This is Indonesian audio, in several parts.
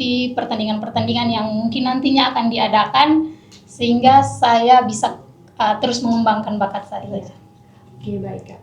di pertandingan-pertandingan yang mungkin nantinya akan diadakan, sehingga saya bisa terus mengembangkan bakat saya. Oke, baik Kak.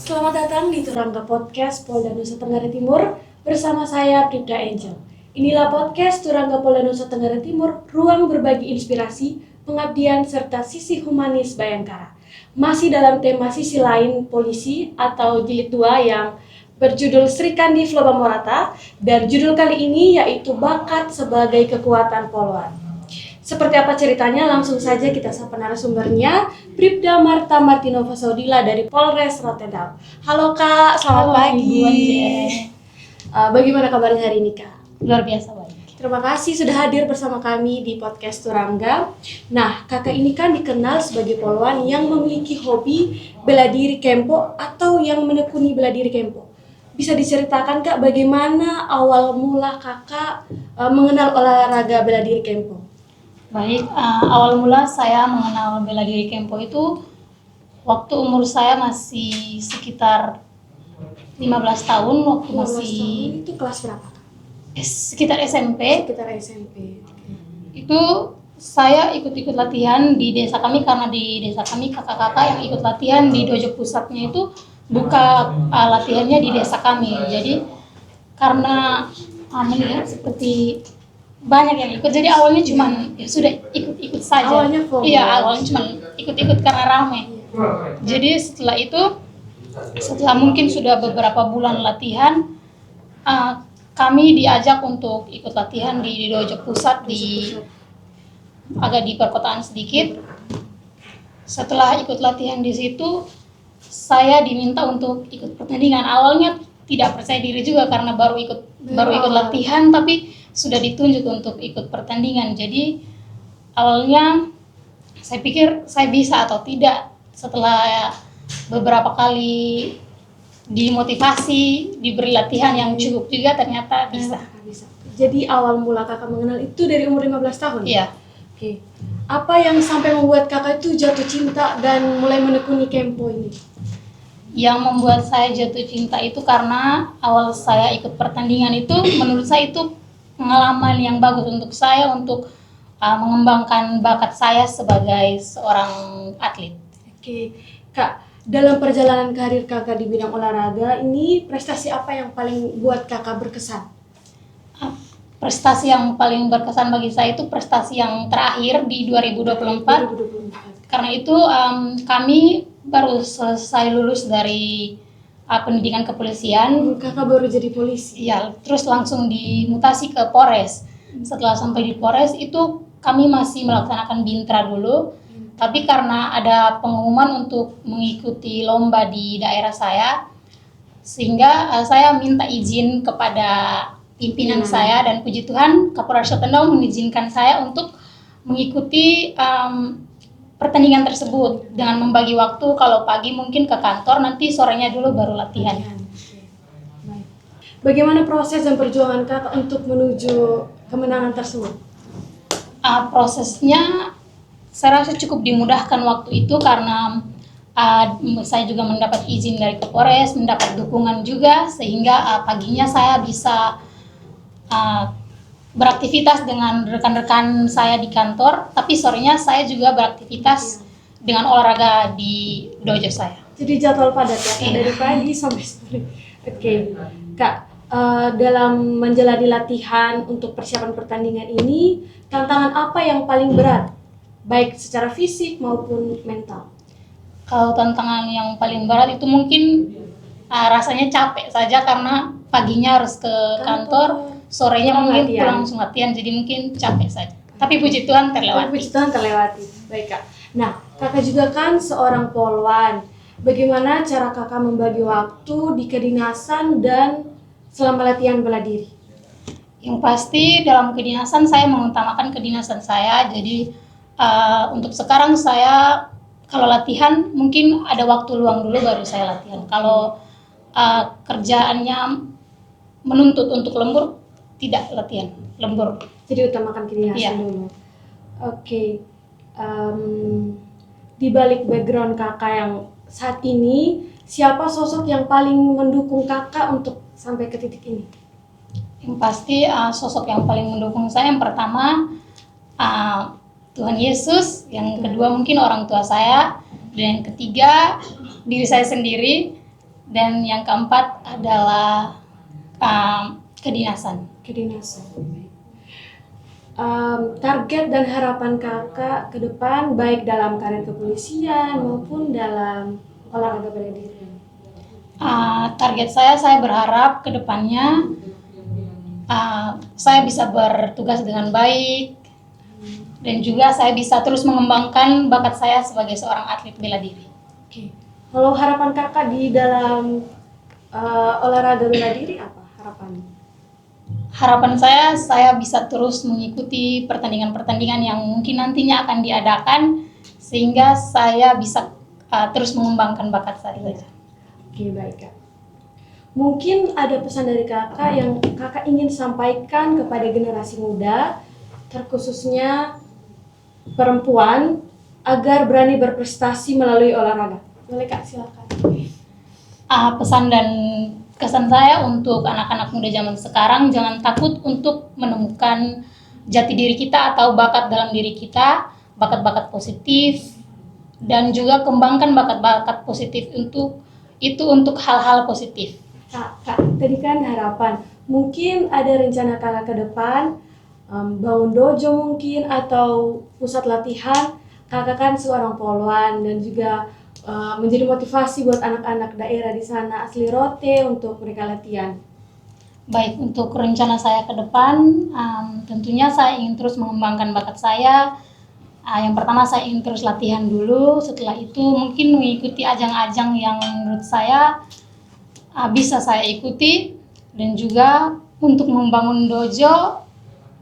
Selamat datang di Turangga Podcast Polda Nusa Tenggara Timur bersama saya Bribda Angel. Inilah podcast Turangga Polda Nusa Tenggara Timur, ruang berbagi inspirasi, pengabdian serta sisi humanis Bayangkara. Masih dalam tema sisi lain polisi atau jilid 2 yang berjudul Sri Kandi Floba Morata, dan judul kali ini yaitu bakat sebagai kekuatan Polwan. Seperti apa ceritanya, langsung saja kita sapa narasumbernya, Bribda Marta Martinova Saudila dari Polres Rotterdam. Halo Kak, selamat pagi. Bagaimana kabarnya hari ini Kak? Luar biasa baik. Terima kasih sudah hadir bersama kami di podcast Turangga. Nah, Kakak ini kan dikenal sebagai polwan yang memiliki hobi bela diri kempo atau yang menekuni bela diri kempo. Bisa diceritakan Kak bagaimana awal mula Kakak mengenal olahraga bela diri kempo? Baik, awal mula saya mengenal bela diri kempo itu waktu umur saya masih sekitar 15 tahun, waktu masih itu kelas berapa? sekitar SMP. Sekitar SMP. Itu saya ikut-ikut latihan di desa kami, karena di desa kami kakak-kakak yang ikut latihan di dojo pusatnya itu buka latihannya di desa kami. Jadi karena melihat seperti banyak yang ikut, jadi awalnya cuman ya sudah ikut-ikut saja. Awalnya FOMO. Iya, awalnya cuman ikut-ikut karena ramai. Jadi setelah itu, setelah mungkin sudah beberapa bulan latihan, kami diajak untuk ikut latihan di dojo pusat agak di perkotaan sedikit. Setelah ikut latihan di situ, saya diminta untuk ikut pertandingan. Awalnya tidak percaya diri juga karena baru ikut latihan, tapi sudah ditunjuk untuk ikut pertandingan. Jadi awalnya saya pikir saya bisa atau tidak. Setelah beberapa kali dimotivasi, diberi latihan yang cukup juga, ternyata bisa. Jadi awal mula Kakak mengenal itu dari umur 15 tahun? Iya. Oke. Apa yang sampai membuat Kakak itu jatuh cinta dan mulai menekuni kempo ini? Yang membuat saya jatuh cinta itu karena awal saya ikut pertandingan itu, menurut saya itu pengalaman yang bagus untuk saya untuk mengembangkan bakat saya sebagai seorang atlet. Oke, Kak, dalam perjalanan karir Kakak di bidang olahraga ini, prestasi apa yang paling buat Kakak berkesan? Prestasi yang paling berkesan bagi saya itu prestasi yang terakhir di 2024. Karena itu kami baru selesai lulus dari pendidikan kepolisian. Kakak baru jadi polisi? Iya, terus langsung dimutasi ke Polres. Setelah sampai di Polres itu kami masih melaksanakan bintra dulu. Tapi karena ada pengumuman untuk mengikuti lomba di daerah saya, sehingga saya minta izin kepada pimpinan saya, dan puji Tuhan Kapolres Rotterdam mengizinkan saya untuk mengikuti pertandingan tersebut dengan membagi waktu, kalau pagi mungkin ke kantor, nanti sorenya dulu baru latihan. Bagaimana proses dan perjuangan Kakak untuk menuju kemenangan tersebut? Prosesnya saya rasa cukup dimudahkan waktu itu karena saya juga mendapat izin dari Kapolres, mendapat dukungan juga, sehingga paginya saya bisa beraktivitas dengan rekan-rekan saya di kantor, tapi sorenya saya juga beraktivitas dengan olahraga di dojo saya. Jadi jadwal padat ya, dari pagi sampai sore. Oke, Kak, dalam menjalani latihan untuk persiapan pertandingan ini, tantangan apa yang paling berat? Baik secara fisik maupun mental. Kalau tantangan yang paling berat itu mungkin rasanya capek saja, karena paginya harus ke kantor, sorenya mungkin pulang langsung latihan, jadi mungkin capek saja. Tapi puji Tuhan terlewati. Baik Kak. Nah, Kakak juga kan seorang polwan. Bagaimana cara Kakak membagi waktu di kedinasan dan selama latihan bela diri? Yang pasti dalam kedinasan saya mengutamakan kedinasan saya. Jadi untuk sekarang saya kalau latihan mungkin ada waktu luang dulu baru saya latihan. Kalau kerjaannya menuntut untuk lembur, tidak latihan, lembur. Jadi utamakan kedinasan Iya. dulu. Oke. Di balik background kakak yang saat ini, siapa sosok yang paling mendukung kakak untuk sampai ke titik ini? Yang pasti sosok yang paling mendukung saya yang pertama Tuhan Yesus, yang kedua mungkin orang tua saya, dan yang ketiga diri saya sendiri, dan yang keempat adalah kedinasan. Target dan harapan kakak ke depan baik dalam karir kepolisian maupun dalam olahraga bela diri. Target saya berharap ke depannya saya bisa bertugas dengan baik dan juga saya bisa terus mengembangkan bakat saya sebagai seorang atlet bela diri. Oke. Kalau harapan kakak di dalam olahraga bela diri apa harapannya? Harapan saya bisa terus mengikuti pertandingan-pertandingan yang mungkin nantinya akan diadakan sehingga saya bisa terus mengembangkan bakat saya. Oke, baik kak. Mungkin ada pesan dari kakak yang kakak ingin sampaikan kepada generasi muda, terkhususnya perempuan, agar berani berprestasi melalui olahraga. Boleh kak, silakan. Pesan dan kesan saya untuk anak-anak muda zaman sekarang, jangan takut untuk menemukan jati diri kita atau bakat dalam diri kita, bakat-bakat positif, dan juga kembangkan bakat-bakat positif untuk hal-hal positif. Kak, tadi kan harapan, mungkin ada rencana kakak ke depan, bangun dojo mungkin, atau pusat latihan. Kakak kan seorang poluan dan juga menjadi motivasi buat anak-anak daerah di sana asli Rote untuk mereka latihan. Baik, untuk rencana saya ke depan, tentunya saya ingin terus mengembangkan bakat saya. Yang pertama saya ingin terus latihan dulu, setelah itu mungkin mengikuti ajang-ajang yang menurut saya bisa saya ikuti, dan juga untuk membangun dojo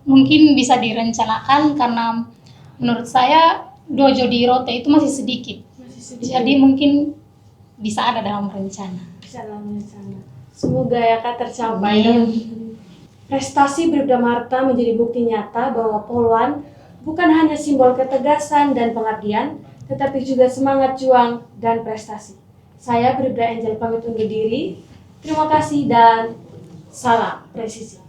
mungkin bisa direncanakan karena menurut saya dojo di Rote itu masih sedikit. Jadi mungkin bisa ada dalam rencana. Semoga ya kak tercapai. Prestasi Bribda Marta menjadi bukti nyata bahwa poluan bukan hanya simbol ketegasan dan pengabdian, tetapi juga semangat juang dan prestasi. Saya Bribda Angel pamit undur diri. Terima kasih dan salam presisi.